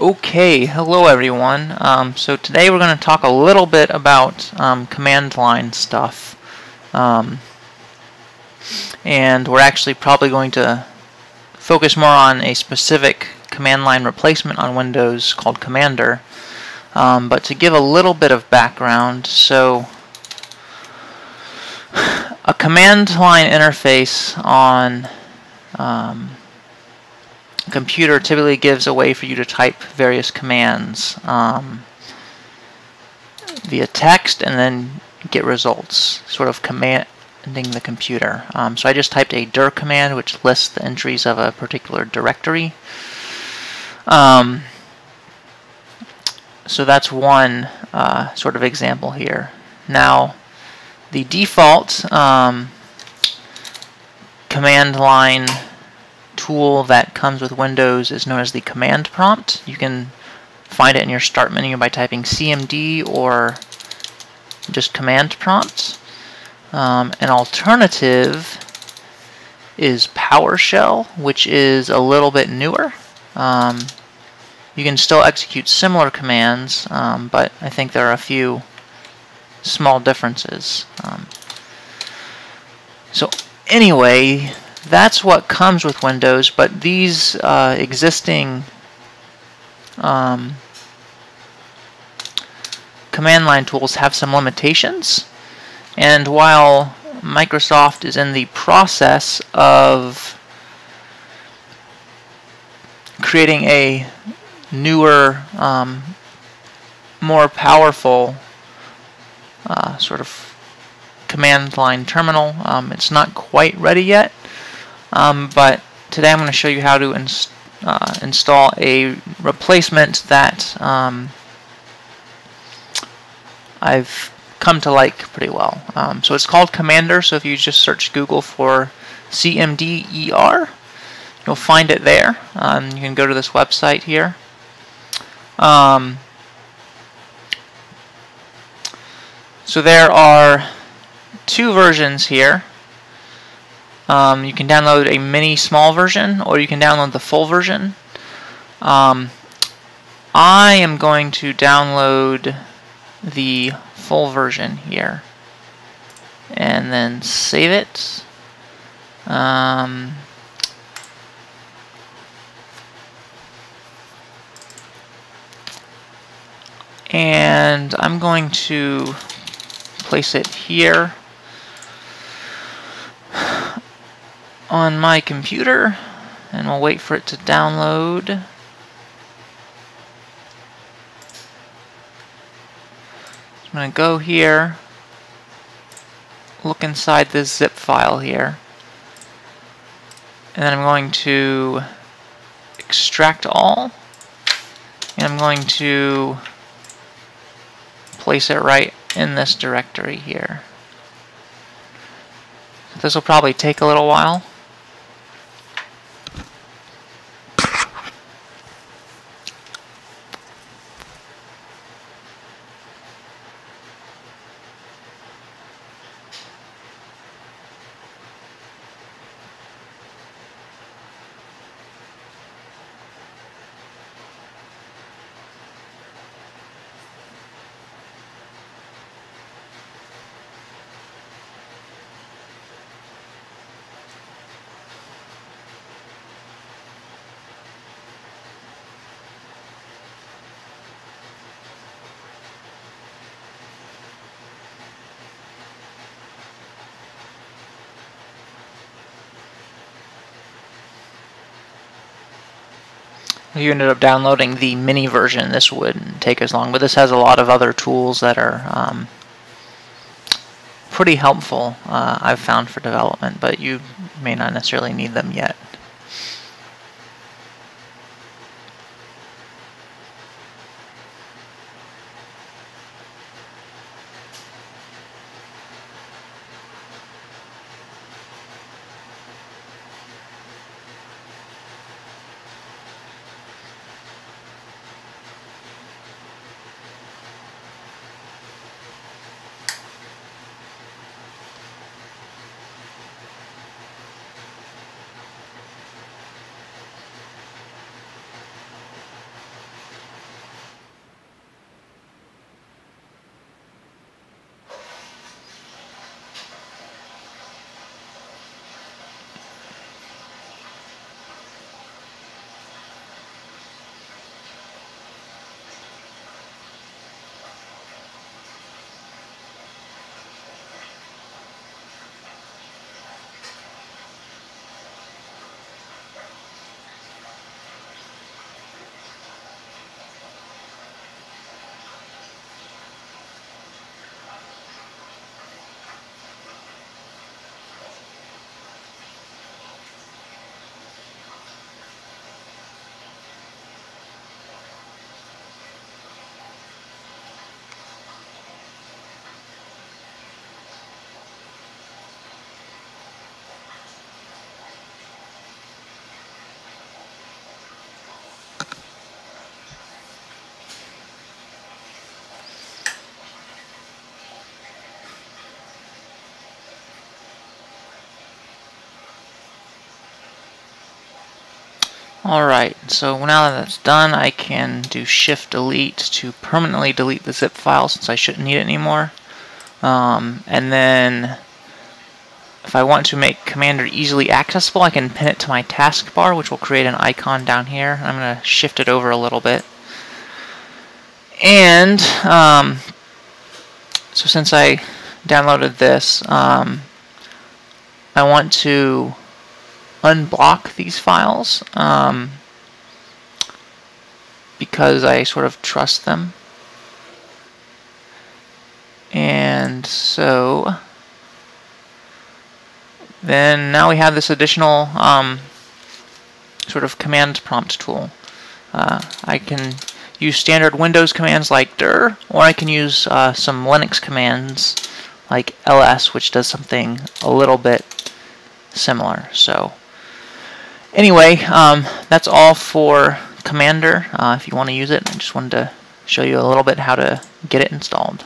Okay, hello everyone. So today we're going to talk a little bit about command line stuff. And we're actually probably going to focus more on a specific command line replacement on Windows called Cmder. But to give a little bit of background, so a command line interface on computer typically gives a way for you to type various commands via text and then get results, sort of commanding the computer. So I just typed a dir command, which lists the entries of a particular directory. So that's one sort of example here. Now, the default command line tool that comes with Windows is known as the command prompt. You can find it in your start menu by typing Cmd or just command prompt. An alternative is PowerShell, which is a little bit newer. You can still execute similar commands, but I think there are a few small differences. So anyway, that's what comes with Windows, but these existing command line tools have some limitations. And while Microsoft is in the process of creating a newer, more powerful sort of command line terminal, it's not quite ready yet. But today I'm going to show you how to install a replacement that I've come to like pretty well. So it's called Cmder, so if you just search Google for Cmder, you'll find it there. You can go to this website here. So there are two versions here. You can download a mini small version, or you can download the full version. I am going to download the full version here and then save it. And I'm going to place it here on my computer, and we'll wait for it to download. I'm going to go here, look inside this zip file here, and then I'm going to extract all, and I'm going to place it right in this directory here. This will probably take a little while. If you ended up downloading the mini version, this wouldn't take as long, but this has a lot of other tools that are pretty helpful, I've found, for development, but you may not necessarily need them yet. Alright, so now that that's done, I can do Shift-Delete to permanently delete the zip file since I shouldn't need it anymore. And then if I want to make Cmder easily accessible, I can pin it to my taskbar, which will create an icon down here. I'm going to shift it over a little bit. And so since I downloaded this, I want to unblock these files because I sort of trust them. And so then now we have this additional sort of command prompt tool. I can use standard Windows commands like dir, or I can use some Linux commands like ls, which does something a little bit similar. So anyway, that's all for Cmder. If you want to use it, I just wanted to show you a little bit how to get it installed.